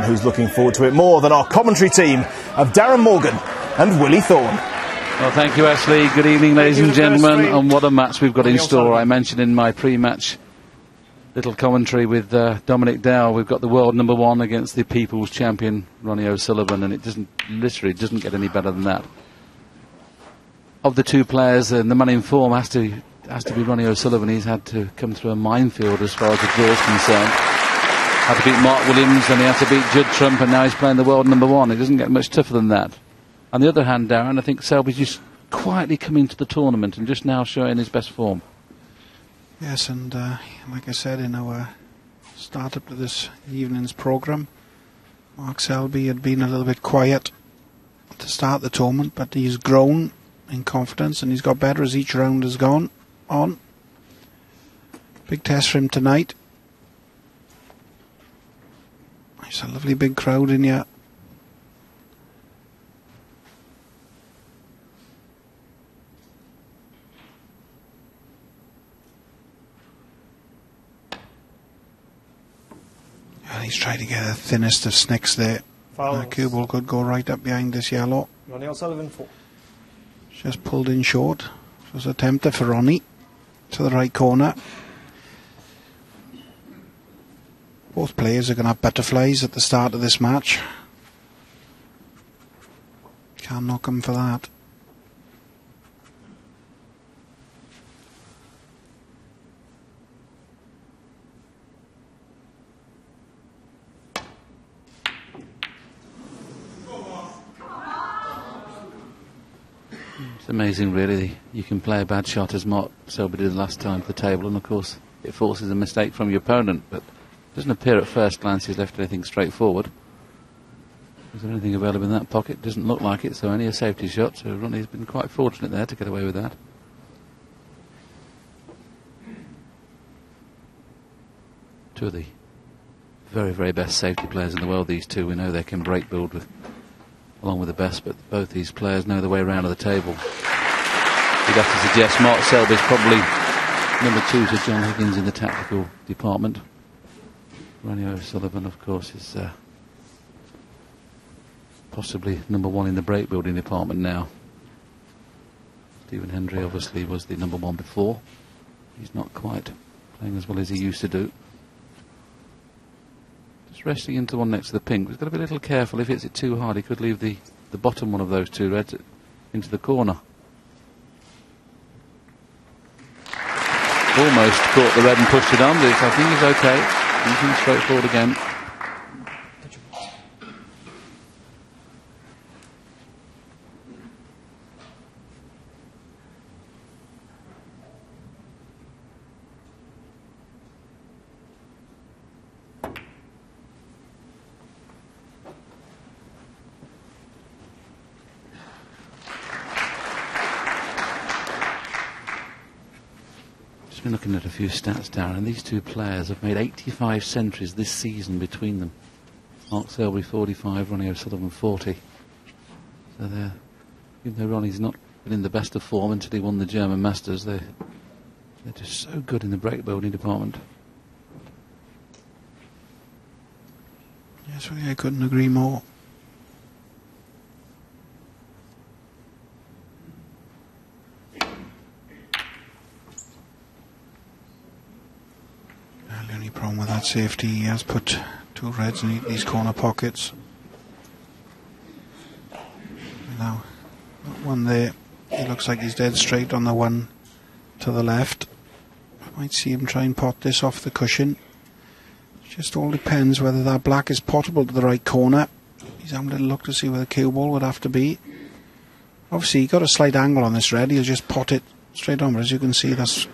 one who's looking forward to it more than our commentary team of Darren Morgan and Willie Thorne. Well, thank you, Ashley. Good evening, ladies and gentlemen. And what a match we've got in store. I mentioned in my pre-match little commentary with Dominic Dow, we've got the world #1 against the people's champion, Ronnie O'Sullivan, and it literally doesn't get any better than that. Of the two players, the man in form has to be Ronnie O'Sullivan. He's had to come through a minefield as far as the draw is concerned. Had to beat Mark Williams, and he had to beat Judd Trump, and now he's playing the world #1. It doesn't get much tougher than that. On the other hand, Darren, I think Selby's just quietly come into the tournament and just now showing his best form. Yes, and like I said in our start-up to this evening's programme, Mark Selby had been a little bit quiet to start the tournament, but he's grown in confidence and he's got better as each round has gone on. Big test for him tonight. There's a lovely big crowd in here. And he's trying to get the thinnest of snicks there. Cue ball could go right up behind this yellow. Ronnie O'Sullivan 4. Just pulled in short. It was a tempter for Ronnie to the right corner. Both players are going to have butterflies at the start of this match. Can't knock them for that. It's amazing, really. You can play a bad shot, as Mark Selby did last time, to the table, and of course it forces a mistake from your opponent, but it doesn't appear at first glance he's left anything straightforward. Is there anything available in that pocket? Doesn't look like it, so only a safety shot, so Ronnie's been quite fortunate there to get away with that. Two of the very, very best safety players in the world, these two. We know they can break build with, along with the best, but both these players know the way around to the table. You'd have to suggest Mark Selby's probably #2 to John Higgins in the tactical department. Ronnie O'Sullivan, of course, is possibly #1 in the break building department now. Stephen Hendry obviously was the #1 before. He's not quite playing as well as he used to do. Just resting into one next to the pink. He's got to be a little careful. If he hits it too hard, he could leave the bottom one of those two reds into the corner. Almost caught the red and pushed it on, but I think he's okay. Anything straightforward again. Been looking at a few stats, Darren. These two players have made 85 centuries this season between them. Mark Selby 45, Ronnie O'Sullivan 40. So they're, even though Ronnie's not been in the best of form until he won the German Masters, they're just so good in the break building department. Yes, I couldn't agree more. The only problem with that safety, he has put two reds in these corner pockets. Now, that one there, he looks like he's dead straight on the one to the left. Might see him try and pot this off the cushion. It just all depends whether that black is potable to the right corner. He's having a little look to see where the cue ball would have to be. Obviously, he got a slight angle on this red. He'll just pot it straight on, but as you can see, that's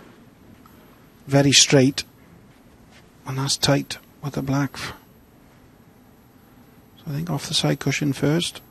very straight. And that's tight with the black. So I think off the side cushion first.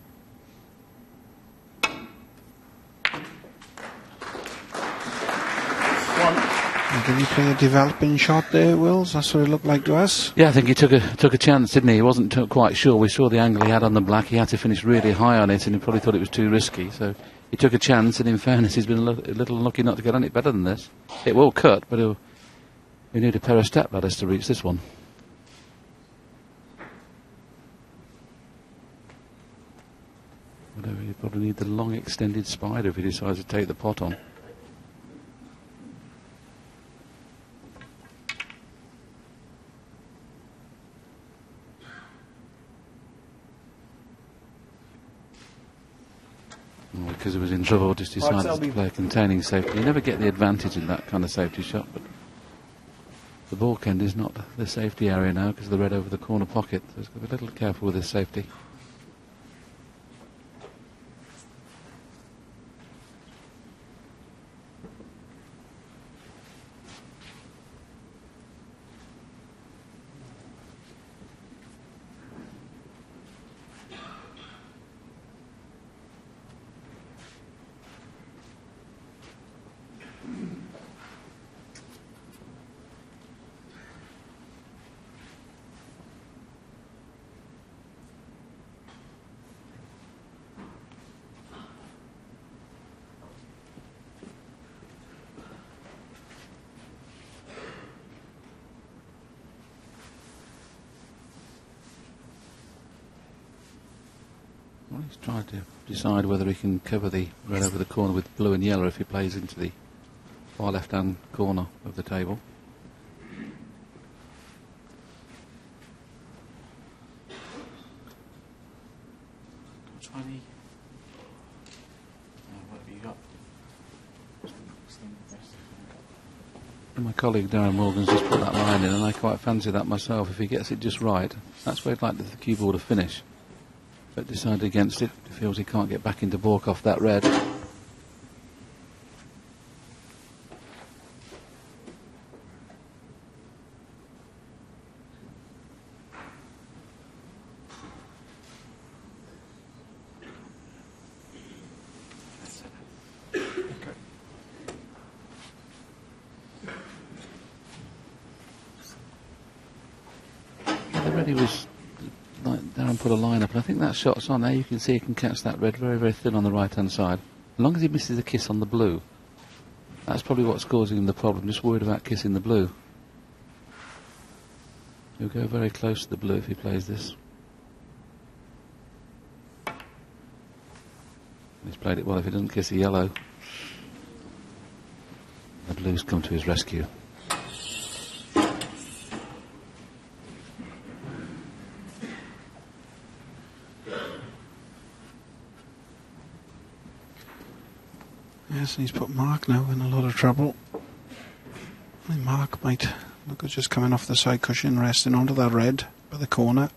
Did he play a developing shot there, Wills? That's what it looked like to us. Yeah, I think he took a chance, didn't he? He wasn't quite sure. We saw the angle he had on the black. He had to finish really high on it, and he probably thought it was too risky. So he took a chance, and in fairness, he's been a little unlucky not to get on it better than this. It will cut, but he'll need a pair of step ladders to reach this one. Whatever, you probably need the long extended spider if he decides to take the pot on. Because he was in trouble, just decided to play a containing safety. You never get the advantage in that kind of safety shot, but the balk end is not the safety area now because of the red over the corner pocket. So he's got to be a little careful with his safety. Well, he's trying to decide whether he can cover the red over the corner with blue and yellow if he plays into the far left-hand corner of the table. My colleague Darren Morgan's just put that line in, and I quite fancy that myself. If he gets it just right, that's where he'd like the cue ball to finish. But decided against it. He feels he can't get back into balk off that red. He was like Darren put a line up, and I think that shot's on there. You can see he can catch that red very, very thin on the right hand side. As long as he misses a kiss on the blue, that's probably what's causing him the problem. Just worried about kissing the blue. He'll go very close to the blue if he plays this. He's played it well if he doesn't kiss the yellow. The blue's come to his rescue. Yes, and he's put Mark now in a lot of trouble. I think Mark might look at just coming off the side cushion, resting onto that red by the corner.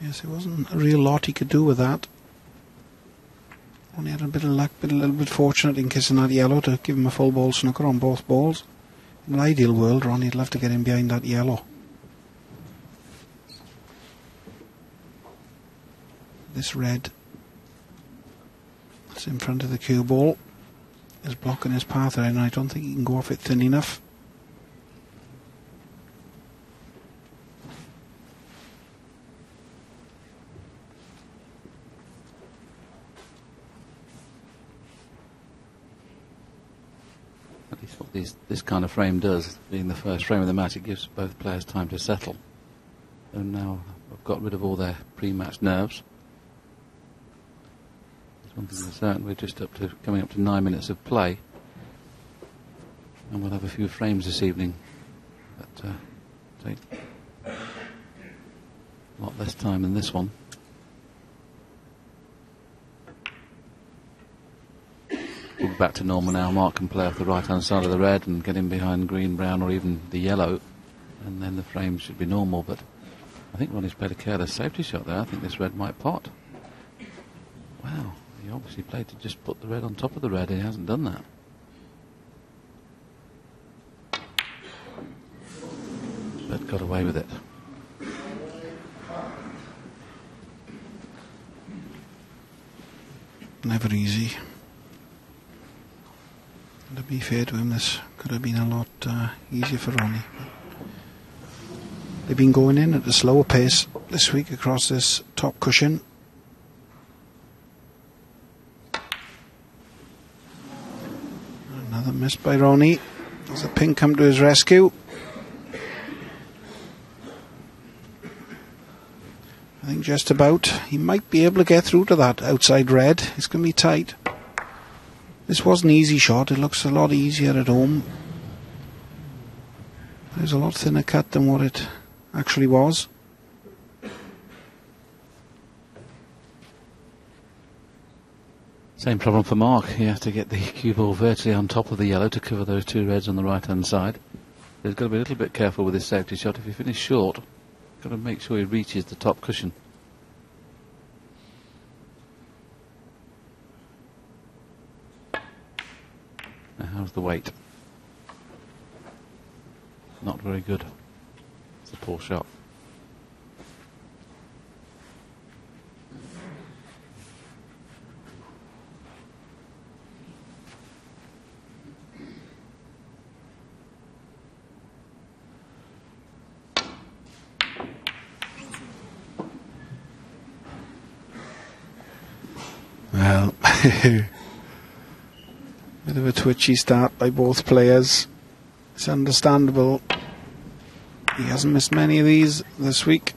Yes, there wasn't a real lot he could do with that. Only had a bit of luck, a little bit fortunate in kissing that yellow to give him a full ball snooker on both balls. In an ideal world, Ronnie would love to get him behind that yellow. This red that's in front of the cue ball is blocking his path there, and I don't think he can go off it thin enough. What this kind of frame does, being the first frame of the match, it gives both players time to settle. And now I've got rid of all their pre-match nerves. There's one thing for certain, we're just coming up to 9 minutes of play, and we'll have a few frames this evening that take a lot less time than this one. We're back to normal now. Mark can play off the right hand side of the red and get in behind green, brown, or even the yellow, and then the frame should be normal. But I think Ronnie's played a careless safety shot there. I think this red might pot. Wow, he obviously played to just put the red on top of the red, and he hasn't done that. But got away with it. Never easy. To be fair to him, this could have been a lot easier for Ronnie. They've been going in at a slower pace this week across this top cushion. Another miss by Ronnie. As the pink come to his rescue. I think just about. He might be able to get through to that outside red. It's going to be tight. This was an easy shot. It looks a lot easier at home. There's a lot thinner cut than what it actually was. Same problem for Mark. He has to get the cue ball virtually on top of the yellow to cover those two reds on the right hand side. He's got to be a little bit careful with his safety shot. If he finishes short, got to make sure he reaches the top cushion. Now how's the weight? Not very good. It's a poor shot. Well, bit of a twitchy start by both players. It's understandable. He hasn't missed many of these this week.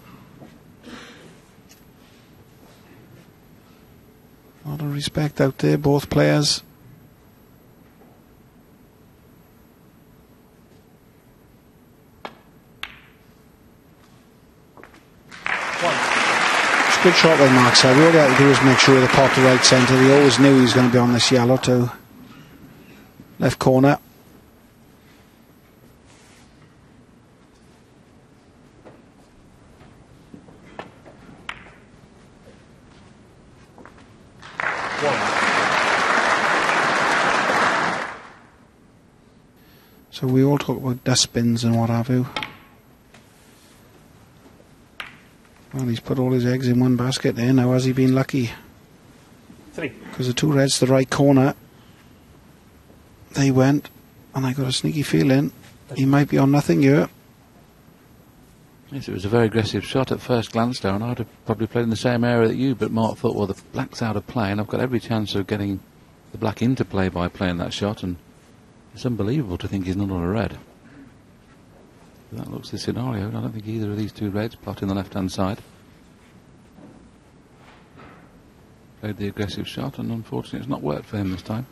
A lot of respect out there, both players. Good shot by Mark Selby. All he had to do was make sure the pot to right centre. He always knew he was going to be on this yellow to left corner. So we all talk about dustbins and what have you. Well, he's put all his eggs in one basket there. Now has he been lucky? Because the two reds to the right corner, they went, and I got a sneaky feeling he might be on nothing here. Yes, it was a very aggressive shot at first glance down. I'd have probably played in the same area that you, but Mark thought, well, the black's out of play, and I've got every chance of getting the black into play by playing that shot, and it's unbelievable to think he's not on a red. That looks the scenario. I don't think either of these two reds plotting the left-hand side. Played the aggressive shot, and unfortunately it's not worked for him this time.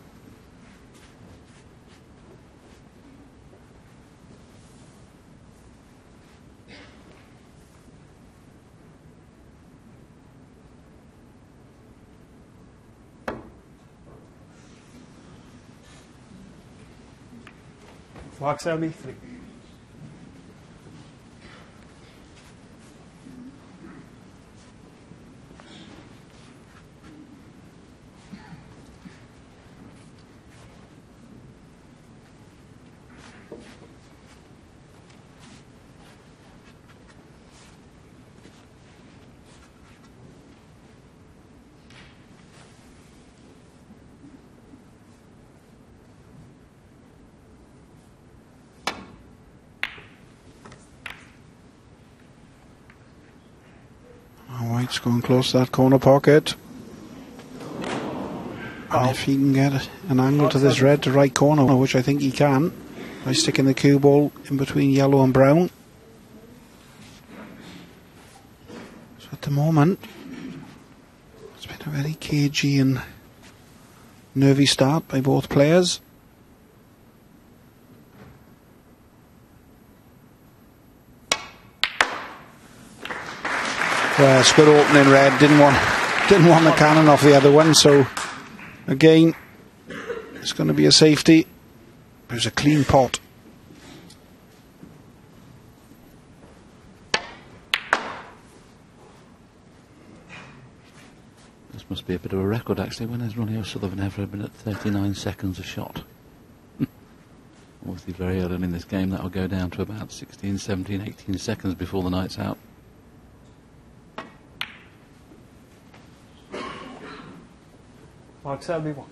Mark Selby, 3. White's going close to that corner pocket. And if he can get an angle to this red to right corner, which I think he can, by sticking the cue ball in between yellow and brown. So at the moment, it's been a very cagey and nervy start by both players. Well, it's good opening red. Didn't want the cannon off the other one, so again it's going to be a safety. There's a clean pot. This must be a bit of a record actually. When has Ronnie O'Sullivan ever been at 39 seconds a shot? Obviously very early in this game that'll go down to about 16, 17, 18 seconds before the night's out. Mark Selby, 1.